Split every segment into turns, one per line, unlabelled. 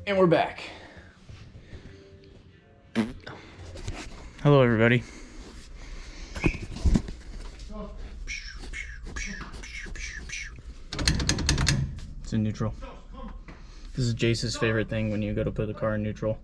And we're back. Hello, everybody. It's in neutral. This is Jace's favorite thing when you go to put the car in neutral.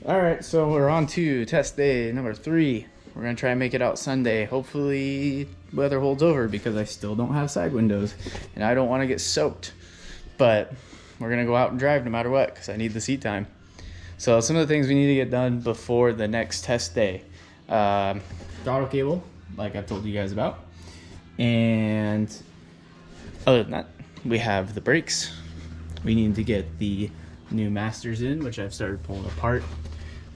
Alright, so we're on to test day number 3. We're going to try and make it out Sunday. Hopefully weather holds over because I still don't have side windows and I don't want to get soaked. But we're going to go out and drive no matter what because I need the seat time. So some of the things we need to get done before the next test day. Throttle cable, like I've told you guys about. And other than that, we have the brakes. We need to get the new masters in, which I've started pulling apart.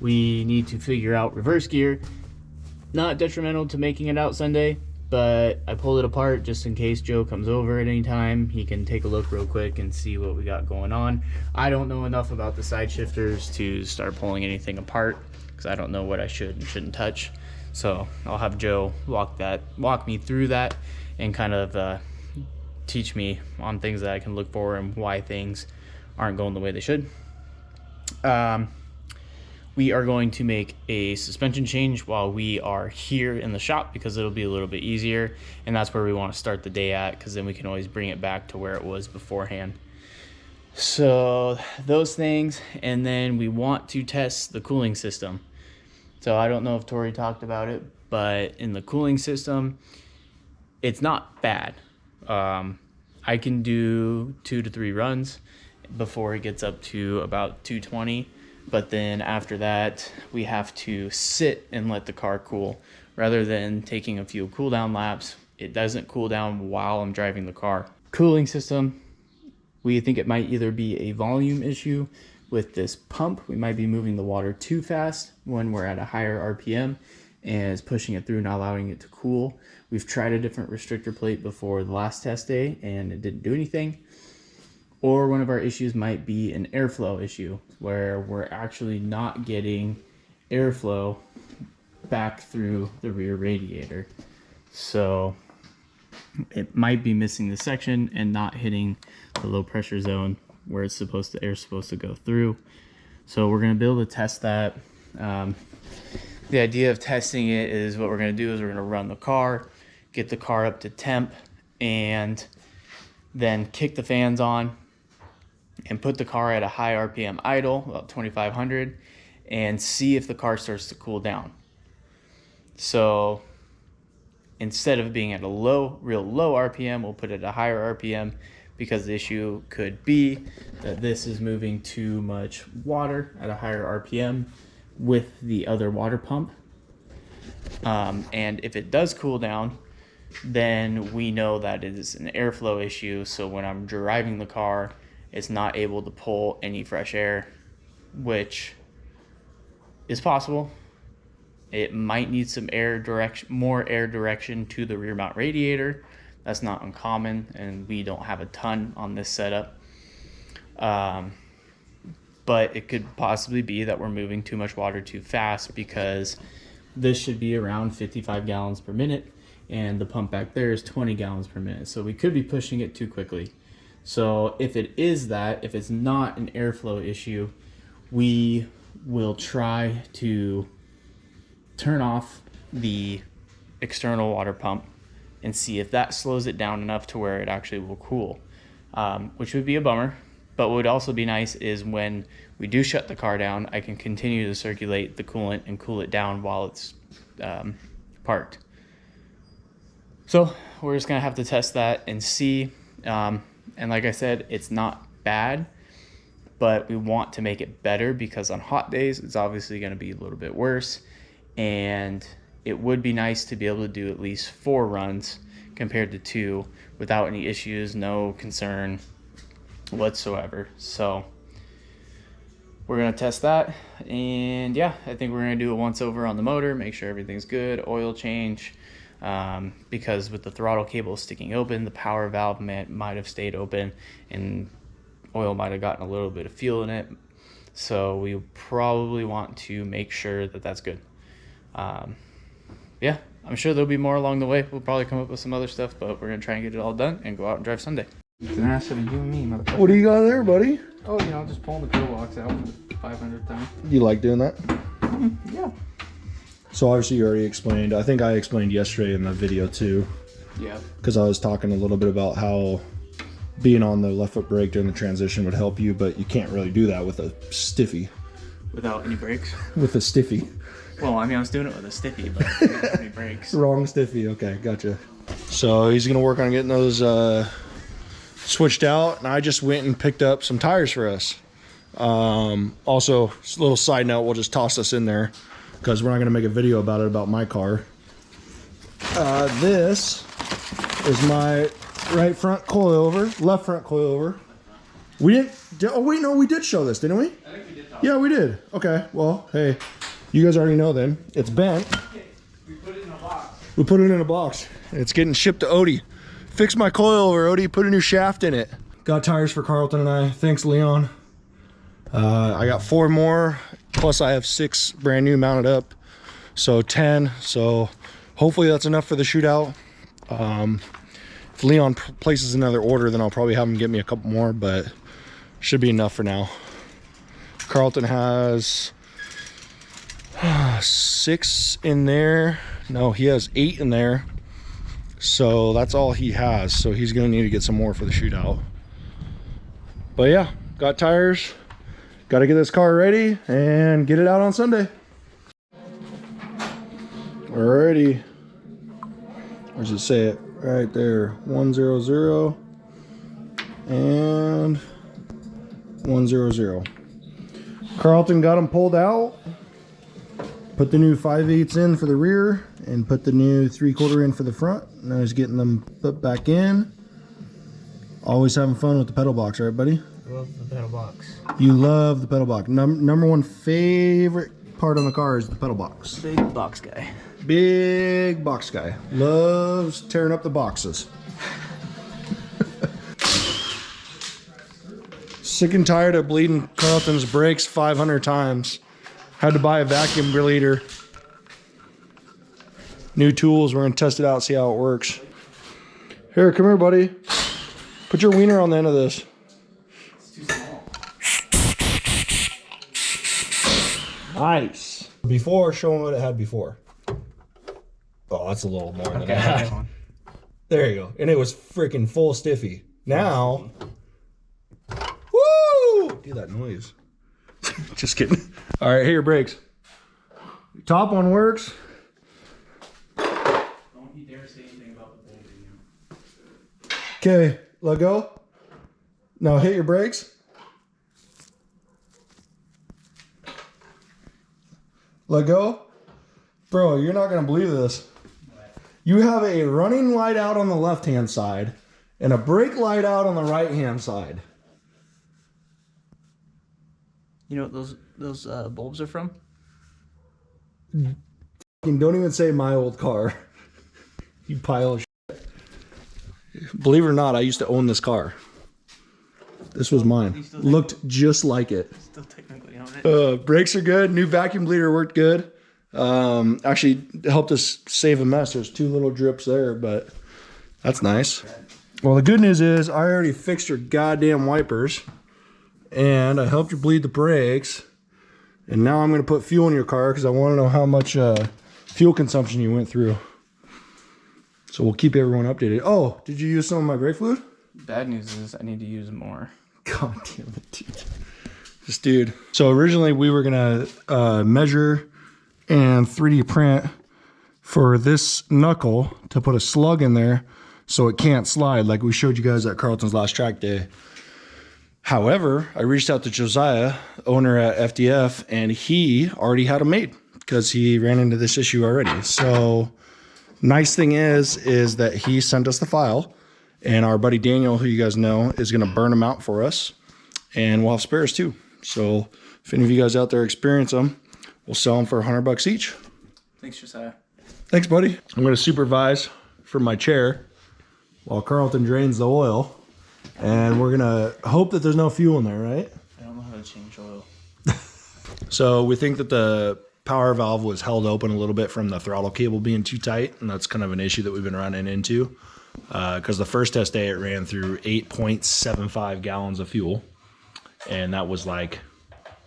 We need to figure out reverse gear. Not detrimental to making it out Sunday, but I pulled it apart just in case Joe comes over at any time. He can take a look real quick and see what we got going on. I don't know enough about the side shifters to start pulling anything apart because I don't know what I should and shouldn't touch. So I'll have Joe walk me through that and kind of teach me on things that I can look for and why things aren't going the way they should. We are going to make a suspension change while we are here in the shop because it'll be a little bit easier, and that's where we want to start the day at because then we can always bring it back to where it was beforehand. So those things, and then we want to test the cooling system. So I don't know if Tori talked about it, but in the cooling system, it's not bad. I can do 2 to 3 runs before it gets up to about 220. But then after that, we have to sit and let the car cool rather than taking a few cool down laps. It doesn't cool down while I'm driving the car. Cooling system, we think it might either be a volume issue with this pump. We might be moving the water too fast when we're at a higher RPM and it's pushing it through, not allowing it to cool. We've tried a different restrictor plate before the last test day and it didn't do anything. Or one of our issues might be an airflow issue where we're actually not getting airflow back through the rear radiator. So it might be missing the section and not hitting the low pressure zone where it's supposed to, air's supposed to go through. So we're gonna be able to test that. The idea of testing it is what we're gonna do is we're gonna run the car, get the car up to temp, and then kick the fans on and put the car at a high RPM idle, about 2,500, and see if the car starts to cool down. So instead of being at a real low RPM, we'll put it at a higher RPM because the issue could be that this is moving too much water at a higher RPM with the other water pump. And if it does cool down, then we know that it is an airflow issue. So when I'm driving the car, it's not able to pull any fresh air, which is possible. It might need some more air direction to the rear mount radiator. That's not uncommon, and we don't have a ton on this setup. But it could possibly be that we're moving too much water too fast because this should be around 55 gallons per minute, and the pump back there is 20 gallons per minute. So we could be pushing it too quickly. So if it is that, if it's not an airflow issue, we will try to turn off the external water pump and see if that slows it down enough to where it actually will cool, which would be a bummer. But what would also be nice is when we do shut the car down, I can continue to circulate the coolant and cool it down while it's parked. So we're just gonna have to test that and see. And like I said, it's not bad, but we want to make it better because on hot days, it's obviously going to be a little bit worse. And it would be nice to be able to do at least 4 runs compared to 2 without any issues, no concern whatsoever. So we're going to test that. And yeah, I think we're going to do a once over on the motor, make sure everything's good, oil change. Because with the throttle cable sticking open, the power valve might have stayed open and oil might have gotten a little bit of fuel in it. So we probably want to make sure that that's good. Yeah, I'm sure there'll be more along the way. We'll probably come up with some other stuff, but we're gonna try and get it all done and go out and drive Sunday.
It's an asset of you and me, motherfucker.
What do you got there, buddy?
Oh, you know, just pulling the pillbox out for the 500th time.
You like doing that?
Yeah.
So obviously you already explained. I think I explained yesterday in the video too.
Yeah.
Because I was talking a little bit about how being on the left foot brake during the transition would help you, but you can't really do that with a stiffy.
Without any brakes?
With a stiffy.
Well, I mean, I was doing it with a stiffy, but I didn't have any brakes.
Wrong stiffy. Okay, gotcha. So he's gonna work on getting those switched out, and I just went and picked up some tires for us. Also, just a little side note, we'll just toss this in there because we're not gonna make a video about it, about my car. This is my right front coilover, left front coilover. We didn't, oh wait, no, we did show this, didn't we?
I think we did talk.
Yeah, we did. Okay, well, hey, you guys already know then. It's bent.
We put it in a box.
We put it in a box. It's getting shipped to Odie. Fix my coilover, Odie, put a new shaft in it. Got tires for Carlton and I, thanks Leon. I got 4 more, plus I have 6 brand new mounted up. So 10, so hopefully that's enough for the shootout. If Leon places another order, then I'll probably have him get me a couple more, but should be enough for now. Carlton has 6 in there. No, he has 8 in there. So that's all he has. So he's gonna need to get some more for the shootout. But yeah, got tires. Got to get this car ready and get it out on Sunday. Alrighty. Where's it say it? Right there. 100 and 100. Carlton got them pulled out. Put the new 5/8 in for the rear and put the new 3/4 in for the front. Now he's getting them put back in. Always having fun with the pedal box, right, buddy?
Love the pedal box.
You love the pedal box. Number one favorite part on the car is the pedal box.
Big box guy.
Big box guy. Loves tearing up the boxes. Sick and tired of bleeding Carlton's brakes 500 times. Had to buy a vacuum bleeder. New tools. We're going to test it out, see how it works. Here, come here, buddy. Put your wiener on the end of this.
It's too small.
Nice. Before, show them what it had before. Oh, that's a little more than that. There you go. And it was freaking full stiffy. Now, woo! Do that noise. Just kidding. All right, here are your brakes. Top one works.
Don't you dare say anything about the bolting.
Okay, let go. Now hit your brakes. Let go. Bro, you're not going to believe this. You have a running light out on the left-hand side and a brake light out on the right-hand side.
You know what those bulbs are from?
Don't even say my old car. You pile of shit. Believe it or not, I used to own this car. This was mine. Looked just like it.
Still technically own it.
Brakes are good. New vacuum bleeder worked good. Actually helped us save a mess. There's 2 little drips there, but that's nice. Well, the good news is I already fixed your goddamn wipers and I helped you bleed the brakes. And now I'm going to put fuel in your car because I want to know how much fuel consumption you went through. So we'll keep everyone updated. Oh, did you use some of my brake fluid?
Bad news is I need to use more.
God damn it, dude. This dude. So originally we were going to measure and 3D print for this knuckle to put a slug in there so it can't slide like we showed you guys at Carlton's last track day. However, I reached out to Josiah, owner at FDF, and he already had them made because he ran into this issue already. So nice thing is that he sent us the file, and our buddy Daniel, who you guys know, is going to burn them out for us, and we'll have spares too. So if any of you guys out there experience them, we'll sell them for $100 each.
Thanks, Josiah.
Thanks, buddy. I'm going to supervise from my chair while Carlton drains the oil. And we're going to hope that there's no fuel in there, right?
I don't know how to change oil.
So we think that the power valve was held open a little bit from the throttle cable being too tight, and that's kind of an issue that we've been running into. Because the first test day it ran through 8.75 gallons of fuel, and that was like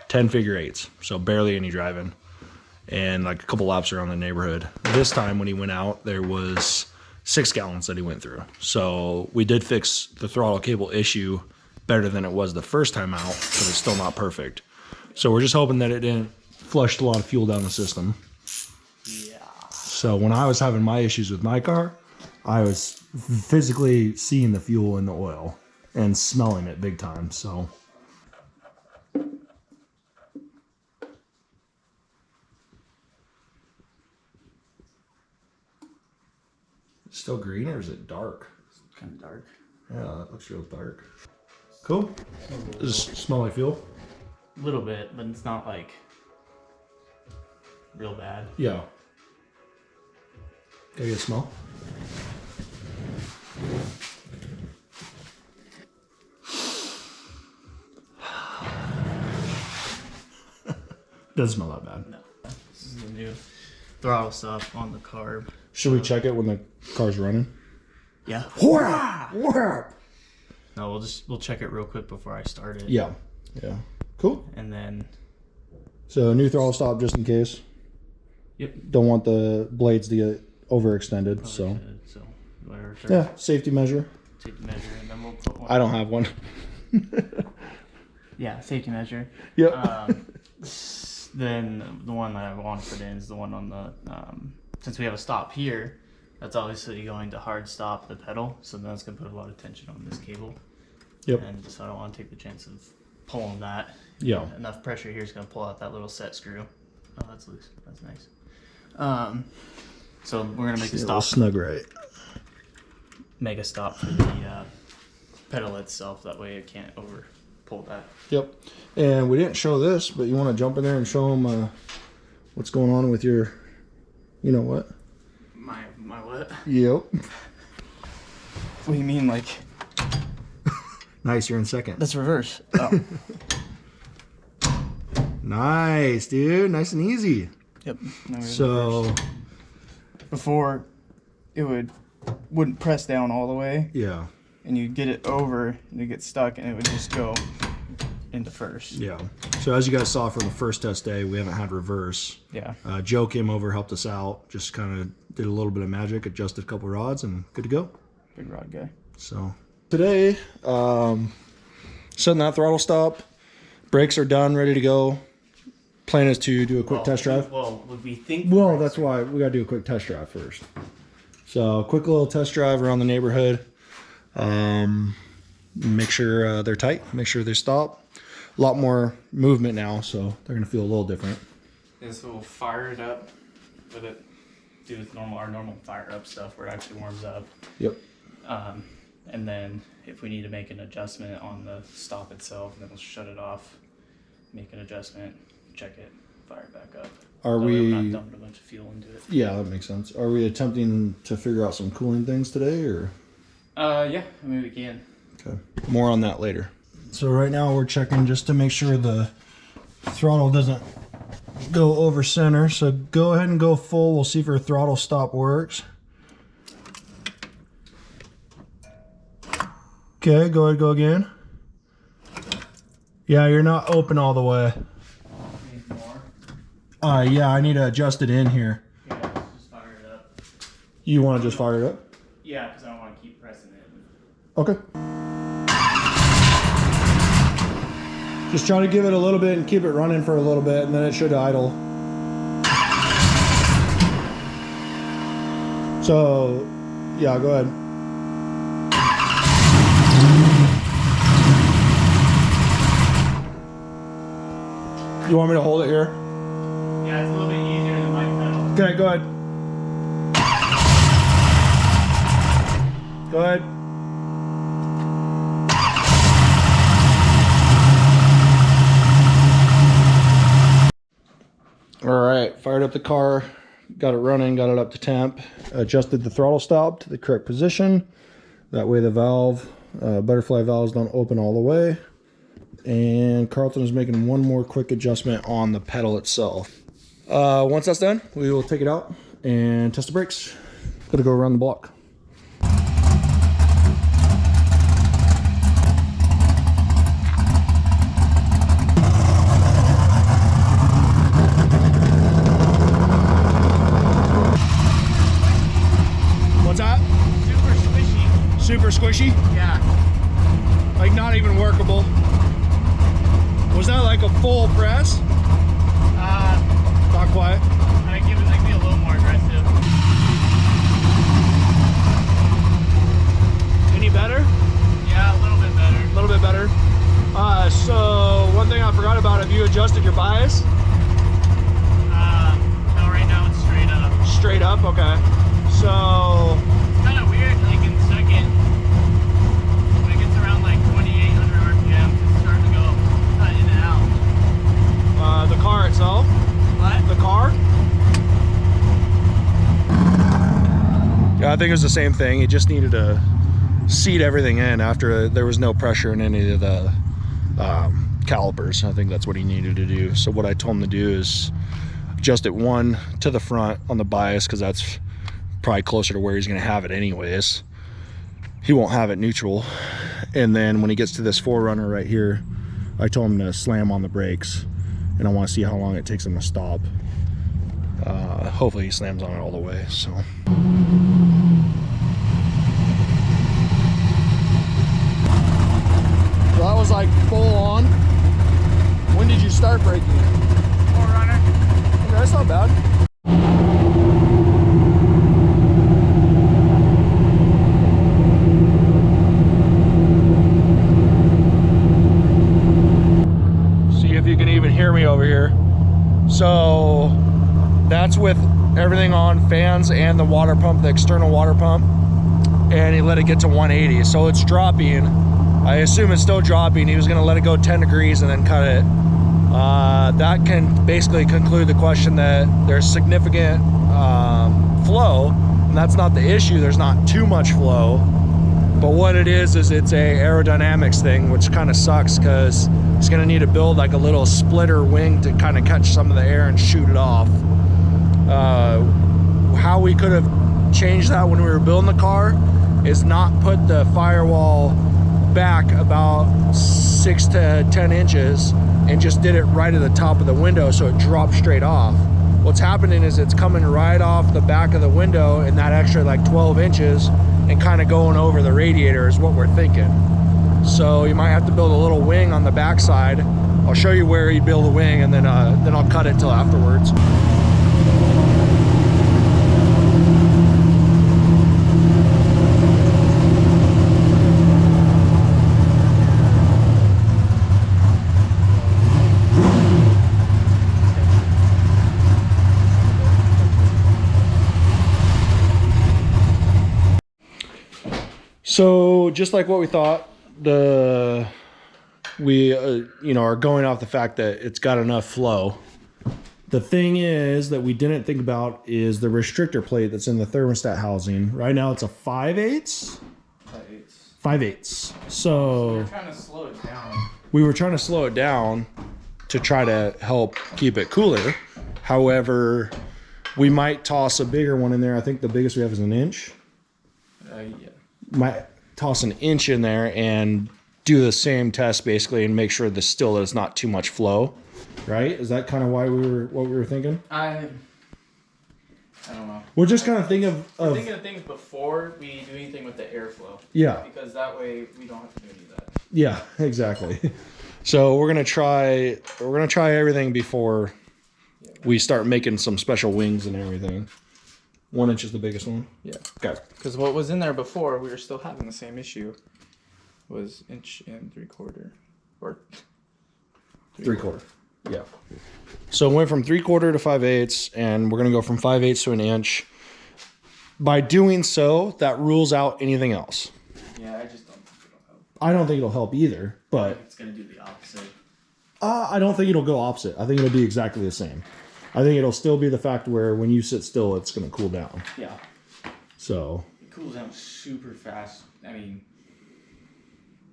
10 figure eights, so barely any driving, and like a couple laps around the neighborhood. This time when he went out, there was 6 gallons that he went through. So we did fix the throttle cable issue better than it was the first time out, but it's still not perfect. So we're just hoping that it didn't flush a lot of fuel down the system.
Yeah.
So when I was having my issues with my car, I was physically seeing the fuel in the oil and smelling it big time. So it's still green, or is it dark?
It's kind of dark.
Yeah, that looks real dark. Cool. Does it smell like fuel?
A little bit, but it's not like real bad.
Yeah. Can you get a smell? Doesn't smell that bad.
No. This is the new throttle stuff on the carb.
Should we check it when the car's running?
Yeah.
Whap!
No, we'll check it real quick before I start it.
Yeah. Yeah. Cool.
And then.
So new throttle stop just in case.
Yep.
Don't want the blades to get overextended. So
whatever.
yeah, safety measure.
Safety measure, and then we'll put one.
I don't have one.
Yeah, safety measure.
Yep.
Then the one that I want to put in is the one on the, since we have a stop here, that's obviously going to hard stop the pedal. So then that's going to put a lot of tension on this cable.
Yep.
And so I don't want to take the chance of pulling that.
Yeah.
Enough pressure here is going to pull out that little set screw. Oh, that's loose. That's nice. So we're going to make a stop.
Snug right.
Make a stop for the pedal itself. That way it can't over pull that.
Yep. And we didn't show this, but you want to jump in there and show them what's going on with your, you know what?
My what?
Yep.
What do you mean, like?
Nice, you're in second.
That's reverse. Oh.
Nice, dude. Nice and easy.
Yep.
So
reverse. Before, it wouldn't press down all the way.
Yeah.
And you'd get it over, and it get stuck, and it would just go into first.
Yeah. So as you guys saw from the first test day, we haven't had reverse.
Yeah.
Joe came over, helped us out, just kind of did a little bit of magic, adjusted a couple rods, and good to go.
Big rod guy.
So today, setting that throttle stop, brakes are done, ready to go. Plan is to do a quick test drive.
Well, would we think?
Well, that's why we got to do a quick test drive first. So quick little test drive around the neighborhood. Make sure they're tight, make sure they stop. A lot more movement now, so they're gonna feel a little different.
And so we'll fire it up with it, do with our normal fire up stuff where it actually warms up.
Yep.
And then if we need to make an adjustment on the stop itself, then we'll shut it off, make an adjustment, check it, fire it back up.
Are
That way
we?
we're not dumping a bunch of fuel into it.
Yeah, that makes sense. Are we attempting to figure out some cooling things today, or?
Yeah, I mean we can.
Okay. More on that later. So right now we're checking just to make sure the throttle doesn't go over center. So go ahead and go full. We'll see if your throttle stop works. Okay, go ahead, go again. Yeah, you're not open all the way.
Need more?
Yeah, I need to adjust it in here.
Yeah, just fire it up.
You want to just fire it up?
Yeah, because I don't want to keep pressing it.
Okay. Just try to give it a little bit and keep it running for a little bit, and then it should idle. So, yeah, go ahead. You want me to hold it here?
Yeah, it's a little bit easier than my pedal.
Okay, go ahead. Go ahead. All right, fired up the car, got it running, got it up to temp, adjusted the throttle stop to the correct position. That way the valve, butterfly valves don't open all the way. and Carlton is making one more quick adjustment on the pedal itself. Once that's done, we will take it out and test the brakes. Gonna go around the block. What's that?
Super squishy.
Super squishy?
Yeah.
Like not even workable. Was that like a full press? Not quite.
I give it like be a little more aggressive.
Any better?
Yeah, a little bit better.
A little bit better. So one thing I forgot about, have you adjusted your bias?
No, right now it's straight up.
Straight up, okay. So
It's kind of weird, like in second, when it gets around like 2,800 RPM, it's starting to go in and out.
the car itself,
What?
the car. Yeah, I think it was the same thing. It just needed to seat everything in after there was no pressure in any of the calipers. I think that's what he needed to do. So what I told him to do is adjust it one to the front on the bias, because that's probably closer to where he's going to have it anyways. He won't have it neutral. And then when he gets to this 4Runner right here, I told him to slam on the brakes, and I want to see how long it takes him to stop. Hopefully he slams on it all the way. So that was like full on. When did you start braking it?
4Runner.
Okay, that's not bad. See if you can even hear me over here. So that's with everything on, fans and the water pump, the external water pump, and he let it get to 180. So it's dropping. I assume it's still dropping. He was going to let it go 10 degrees and then cut it. That can basically conclude the question that there's significant flow, and that's not the issue. There's not too much flow, but what it is it's a aerodynamics thing, which kind of sucks because it's going to need to build like a little splitter wing to kind of catch some of the air and shoot it off. How we could have changed that when we were building the car is not put the firewall back about 6 to 10 inches and just did it right at the top of the window so it dropped straight off. What's happening is it's coming right off the back of the window, and that extra like 12 inches and kind of going over the radiator is what we're thinking. So you might have to build a little wing on the backside. I'll show you where you build a wing, and then I'll cut it till afterwards. So just like what we thought, we are going off the fact that it's got enough flow. The thing is that we didn't think about is the restrictor plate that's in the thermostat housing. Right now it's a 5/8. 5/8. So
We're trying to slow it down.
we were trying to slow it down to try to help keep it cooler. However, we might toss a bigger one in there. I think the biggest we have is 1 inch.
Yeah.
Might toss 1 inch in there and do the same test basically and make sure that it's not too much flow, right? Is that kind of why what we were thinking?
I don't know.
We're just kind of thinking
We're
of
thinking of things before we do anything with the airflow.
yeah,
Because that way we don't have to do any of that.
yeah, exactly. So we're gonna try everything before we start making some special wings and everything. 1 inch is the biggest one.
Yeah.
Okay.
Because what was in there before, we were still having the same issue. Was 1 3/4 or
3/4. Yeah. So it went from 3/4 to 5/8, and we're gonna go from 5/8 to 1 inch. By doing so, that rules out anything else.
Yeah, I just don't think it'll help.
I don't think it'll help either, but
It's gonna do the opposite.
I don't think it'll go opposite. I think it'll be exactly the same. I think it'll still be the fact where when you sit still, it's gonna cool down.
Yeah.
So
It cools down super fast. I mean,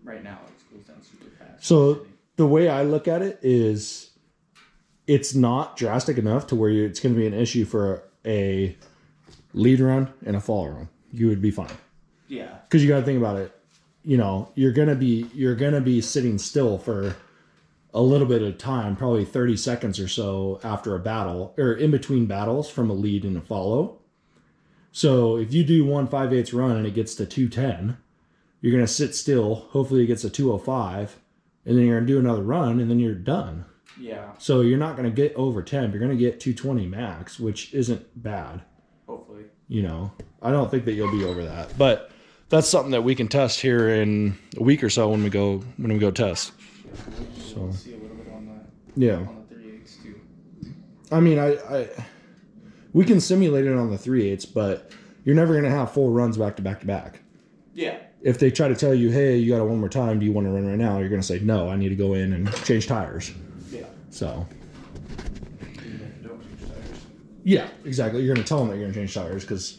right now it cools down super fast.
So the way I look at it is it's not drastic enough to where it's going to be an issue for a lead run and a fall run. You would be fine.
Yeah.
Because you got to think about it. You know, you're gonna be sitting still for a little bit of time, probably 30 seconds or so after a battle, or in between battles from a lead and a follow. So if you do 1 5/8 run and it gets to 210, you're gonna sit still. Hopefully it gets to 205, and then you're gonna do another run, and then you're done.
Yeah.
So you're not gonna get over temp. You're gonna get 220 max, which isn't bad.
Hopefully.
You know, I don't think that you'll be over that, but that's something that we can test here in a week or so when we go test.
We'll see a little bit on
Yeah.
the 3/8 too.
I mean, we can simulate it on the 3/8, but you're never gonna have full runs back to back to back.
Yeah.
If they try to tell you, hey, you got it one more time, do you want to run right now? You're gonna say, no, I need to go in and change tires.
Yeah.
So.
Don't change tires.
Yeah, exactly. You're gonna tell them that you're gonna change tires because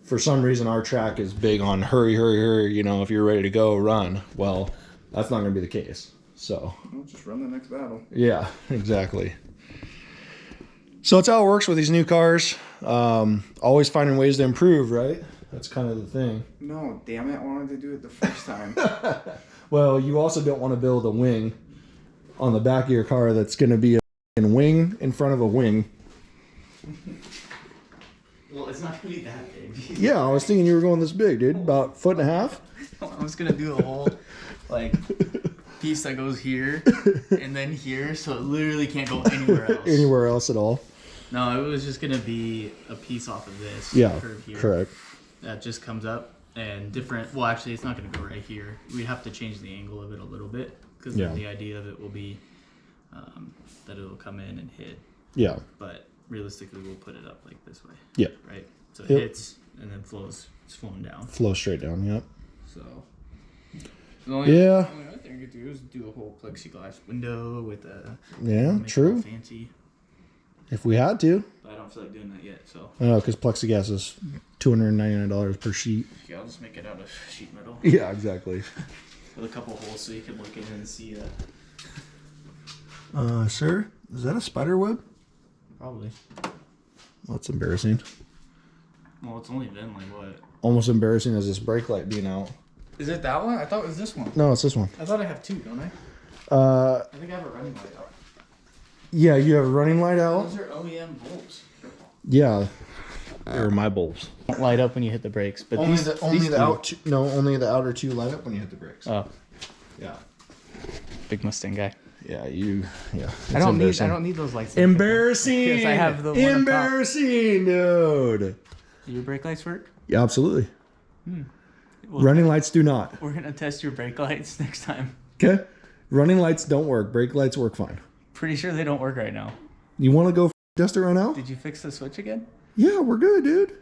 for some reason our track is big on hurry, hurry, hurry. You know, if you're ready to go, run. Well, that's not gonna be the case. So.
We'll just run the next battle.
Yeah, exactly. So that's how it works with these new cars. Always finding ways to improve, right? That's kind of the thing.
No, damn it! I wanted to do it the first time.
Well, you also don't want to build a wing on the back of your car that's going to be a wing in front of a wing.
Well, it's not gonna be that big.
Yeah, I was thinking you were going this big, dude. About 1.5 feet.
I was gonna do a whole like piece that goes here and then here, so it literally can't go anywhere else.
Anywhere else at all.
No, it was just gonna be a piece off of this curve here.
Correct.
That just comes up and different. Well, actually, it's not gonna go right here. We have to change the angle of it a little bit because
Yeah.
the idea of it will be that it'll come in and hit.
Yeah.
But realistically, we'll put it up like this way.
Yeah.
Right. So it
Yep.
hits and then flows. It's flowing down.
Flow straight down. Yep.
So. The only
Yeah.
other thing I could do is do a whole plexiglass window with a.
Yeah.
make it
True.
all fancy,
If we had to.
but I don't feel like doing that yet. So
I know, because plexiglass is $299 per sheet.
yeah, I'll just make it out of sheet metal
Yeah, exactly.
with a couple holes so you can look in and see.
Sir, is that a spider web?
Probably.
Well, that's embarrassing.
Well, it's only been like what?
Almost embarrassing as this brake light being out.
Is it that one? I thought it was this one.
No, it's this one.
I thought I have two, don't I?
I
think I have a running light out.
Yeah, you have a running light out.
Those are OEM bolts.
Yeah, they're my bulbs.
Don't light up when you hit the brakes, but
Only
these
the
do.
out two, no, only the outer two light up when you hit the brakes.
Oh,
Yeah,
big Mustang guy.
yeah, yeah.
I don't need those lights.
Embarrassing.
Because I have the one on top.
embarrassing, dude.
Do your brake lights work?
Yeah, absolutely.
Well,
Running lights do not.
We're gonna test your brake lights next time.
Okay, running lights don't work. Brake lights work fine.
Pretty sure they don't work right now.
You want to go test it right now?
Did you fix the switch again?
Yeah, we're good, dude.